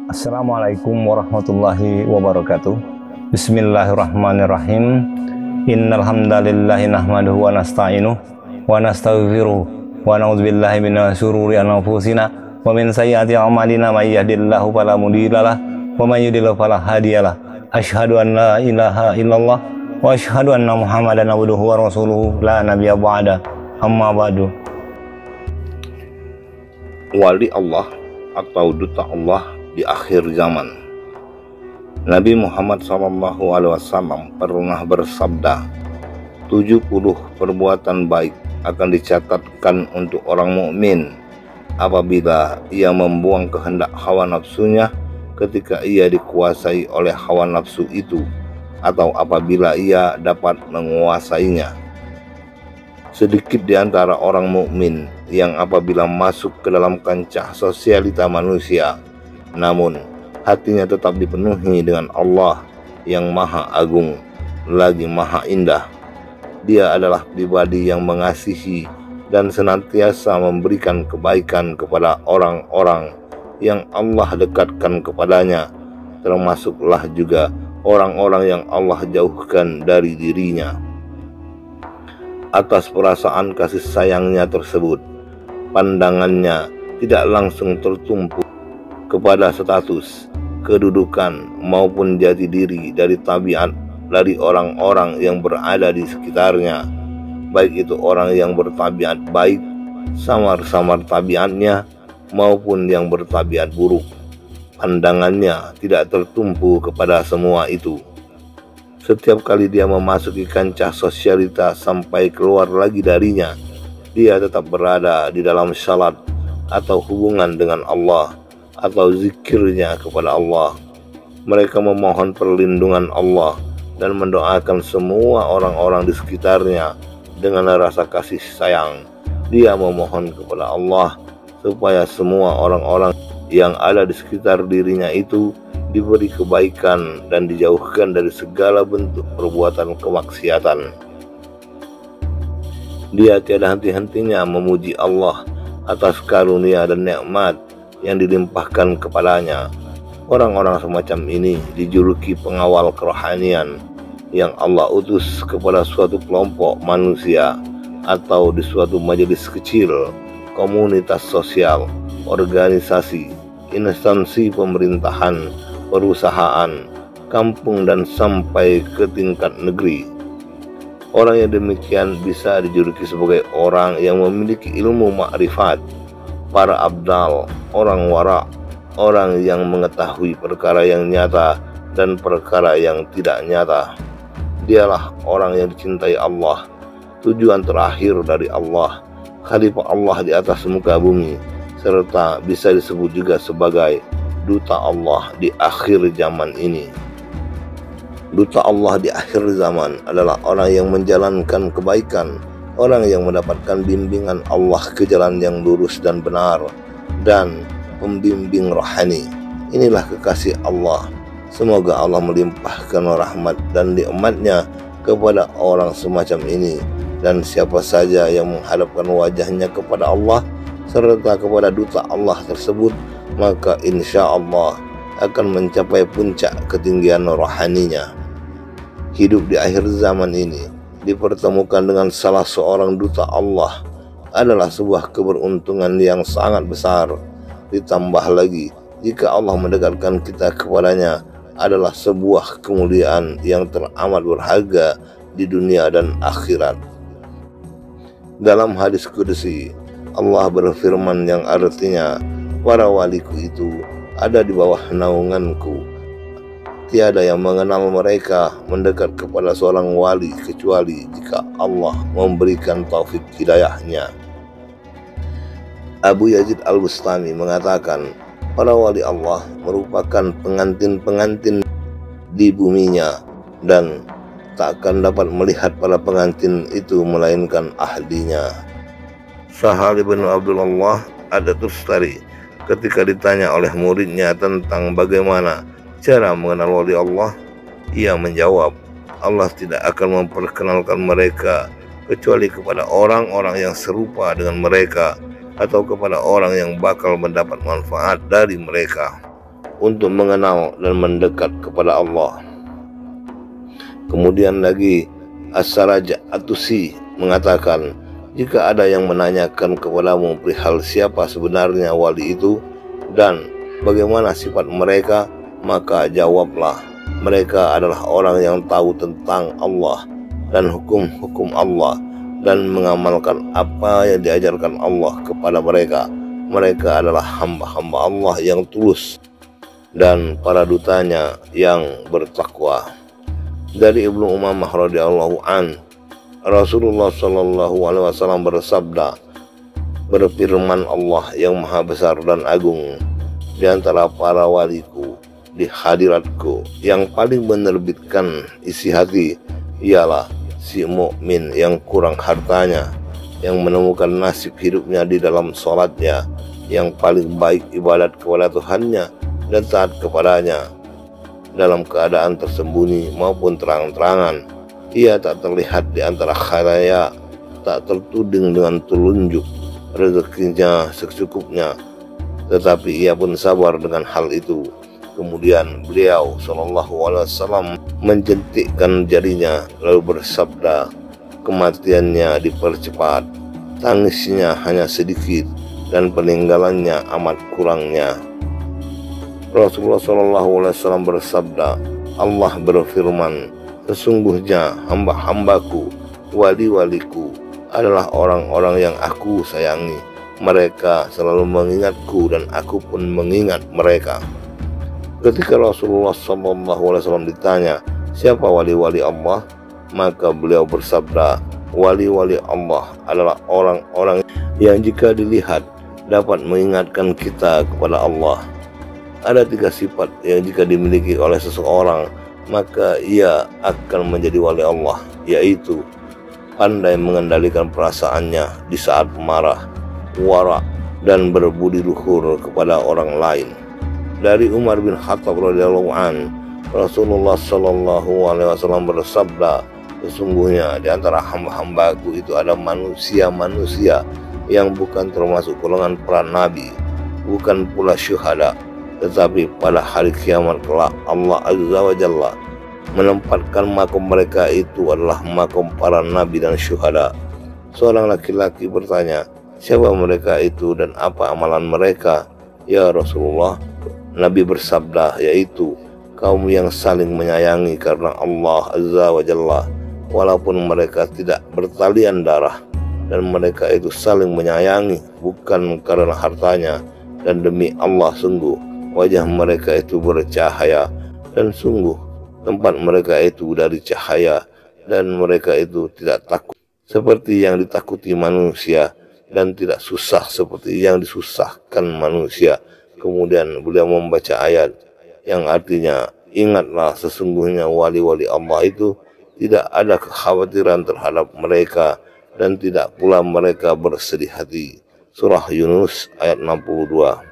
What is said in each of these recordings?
Assalamualaikum warahmatullahi wabarakatuh. Bismillahirrahmanirrahim. Innal hamdalillahi nahmaduhu wa nasta'inuhu wa nastaghfiruh wa na'udzubillahi minasy syururi anfusina wa min sayyiati a'malina may yahdihillahu fala mudhillalah wa may yudhlil fala hadiyalah. Asyhadu an la ilaha illallah wa asyhadu anna Muhammadan abduhu wa rasuluhu la nabiyya ba'da. Amma ba'du. Wali Allah atau duta Allah di akhir zaman. Nabi Muhammad SAW pernah bersabda, 70 perbuatan baik akan dicatatkan untuk orang mukmin apabila ia membuang kehendak hawa nafsunya ketika ia dikuasai oleh hawa nafsu itu, atau apabila ia dapat menguasainya. Sedikit di antara orang mukmin yang apabila masuk ke dalam kancah sosialita manusia, namun hatinya tetap dipenuhi dengan Allah yang Maha Agung lagi Maha Indah. Dia adalah pribadi yang mengasihi dan senantiasa memberikan kebaikan kepada orang-orang yang Allah dekatkan kepadanya, termasuklah juga orang-orang yang Allah jauhkan dari dirinya. Atas perasaan kasih sayangnya tersebut, pandangannya tidak langsung tertumpu kepada status, kedudukan maupun jati diri dari tabiat dari orang-orang yang berada di sekitarnya, baik itu orang yang bertabiat baik, samar-samar tabiatnya, maupun yang bertabiat buruk. Pandangannya tidak tertumpu kepada semua itu. Setiap kali dia memasuki kancah sosialita sampai keluar lagi darinya, dia tetap berada di dalam salat atau hubungan dengan Allah, atau zikirnya kepada Allah. Mereka memohon perlindungan Allah dan mendoakan semua orang-orang di sekitarnya dengan rasa kasih sayang. Dia memohon kepada Allah supaya semua orang-orang yang ada di sekitar dirinya itu diberi kebaikan dan dijauhkan dari segala bentuk perbuatan kemaksiatan. Dia tiada henti-hentinya memuji Allah atas karunia dan nikmat yang dilimpahkan kepadanya. Orang-orang semacam ini dijuluki pengawal kerohanian yang Allah utus kepada suatu kelompok manusia atau di suatu majelis kecil, komunitas sosial, organisasi, instansi pemerintahan, perusahaan, kampung, dan sampai ke tingkat negeri. Orang yang demikian bisa dijuluki sebagai orang yang memiliki ilmu makrifat, para abdal, orang wara, orang yang mengetahui perkara yang nyata dan perkara yang tidak nyata. Dialah orang yang dicintai Allah, tujuan terakhir dari Allah, khalifah Allah di atas muka bumi, serta bisa disebut juga sebagai duta Allah di akhir zaman ini. Duta Allah di akhir zaman adalah orang yang menjalankan kebaikan, orang yang mendapatkan bimbingan Allah ke jalan yang lurus dan benar, dan pembimbing rohani. Inilah kekasih Allah. Semoga Allah melimpahkan rahmat dan nikmat-Nya kepada orang semacam ini, dan siapa saja yang menghadapkan wajahnya kepada Allah serta kepada duta Allah tersebut, maka insya Allah akan mencapai puncak ketinggian rohaninya. Hidup di akhir zaman ini dipertemukan dengan salah seorang duta Allah adalah sebuah keberuntungan yang sangat besar. Ditambah lagi, jika Allah mendekatkan kita kepadanya, adalah sebuah kemuliaan yang teramat berharga di dunia dan akhirat. Dalam hadis qudsi, Allah berfirman yang artinya, para waliku itu ada di bawah naunganku. Tiada yang mengenal mereka mendekat kepada seorang wali kecuali jika Allah memberikan taufik hidayahnya. Abu Yazid Al-Bustami mengatakan, para wali Allah merupakan pengantin-pengantin di buminya, dan tak akan dapat melihat para pengantin itu melainkan ahlinya. Sahal bin Abdullah Ad-Tustari ketika ditanya oleh muridnya tentang bagaimana cara mengenal wali Allah, ia menjawab, Allah tidak akan memperkenalkan mereka kecuali kepada orang-orang yang serupa dengan mereka, atau kepada orang yang bakal mendapat manfaat dari mereka. untuk mengenal dan mendekat kepada Allah. Kemudian lagi As-Saraj At-Tusi mengatakan, jika ada yang menanyakan kepadamu perihal siapa sebenarnya wali itu dan bagaimana sifat mereka, maka jawablah, mereka adalah orang yang tahu tentang Allah dan hukum-hukum Allah dan mengamalkan apa yang diajarkan Allah kepada mereka. Mereka adalah hamba-hamba Allah yang tulus dan para dutanya yang bertakwa. Dari Ibnu Umamah radhiyallahu an, Rasulullah sallallahu alaihi wasallam bersabda, berfirman Allah yang maha besar dan agung, di antara para waliku di hadiratku yang paling menerbitkan isi hati ialah si mukmin yang kurang hartanya, yang menemukan nasib hidupnya di dalam sholatnya, yang paling baik ibadat kepada Tuhannya dan taat kepadanya dalam keadaan tersembunyi maupun terang-terangan. Ia tak terlihat di antara khalayak, tak tertuding dengan telunjuk, rezekinya secukupnya, tetapi ia pun sabar dengan hal itu. Kemudian beliau SAW menjentikkan jarinya lalu bersabda, kematiannya dipercepat, tangisnya hanya sedikit, dan peninggalannya amat kurangnya. Rasulullah SAW bersabda, Allah berfirman, sesungguhnya hamba-hambaku, wali-waliku adalah orang-orang yang aku sayangi. Mereka selalu mengingatku dan aku pun mengingat mereka. Ketika Rasulullah SAW ditanya, siapa wali-wali Allah? Maka beliau bersabda, wali-wali Allah adalah orang-orang yang jika dilihat dapat mengingatkan kita kepada Allah. Ada 3 sifat yang jika dimiliki oleh seseorang, maka ia akan menjadi wali Allah, yaitu pandai mengendalikan perasaannya di saat marah, wara, dan berbudi luhur kepada orang lain. Dari Umar bin Khattab radhiyallahu an, Rasulullah SAW bersabda, sesungguhnya di antara hamba-hambaku itu ada manusia-manusia yang bukan termasuk golongan para nabi, bukan pula syuhada, tetapi pada hari kiamat kelak Allah Azza wa Jalla menempatkan makom mereka itu adalah makom para nabi dan syuhada. Seorang laki-laki bertanya, siapa mereka itu dan apa amalan mereka? Ya Rasulullah, Nabi bersabda, yaitu kaum yang saling menyayangi karena Allah Azza wa Jalla, walaupun mereka tidak bertalian darah, dan mereka itu saling menyayangi bukan karena hartanya, dan demi Allah sungguh wajah mereka itu bercahaya, dan sungguh tempat mereka itu dari cahaya, dan mereka itu tidak takut seperti yang ditakuti manusia, dan tidak susah seperti yang disusahkan manusia. Kemudian beliau membaca ayat yang artinya, ingatlah sesungguhnya wali-wali Allah itu tidak ada kekhawatiran terhadap mereka, dan tidak pula mereka bersedih hati. Surah Yunus ayat 62.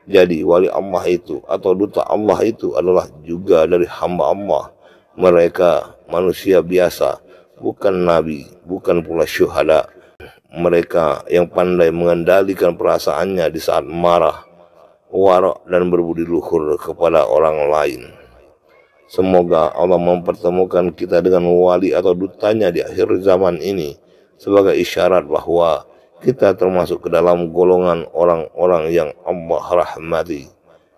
Jadi wali Allah itu atau duta Allah itu adalah juga dari hamba Allah. Mereka manusia biasa, bukan nabi, bukan pula syuhada. Mereka yang pandai mengendalikan perasaannya di saat marah, warak, dan berbudi luhur kepada orang lain. Semoga Allah mempertemukan kita dengan wali atau dutanya di akhir zaman ini sebagai isyarat bahwa kita termasuk ke dalam golongan orang-orang yang Allah rahmati.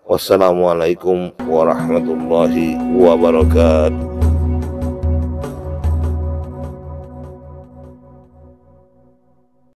Wassalamualaikum warahmatullahi wabarakatuh.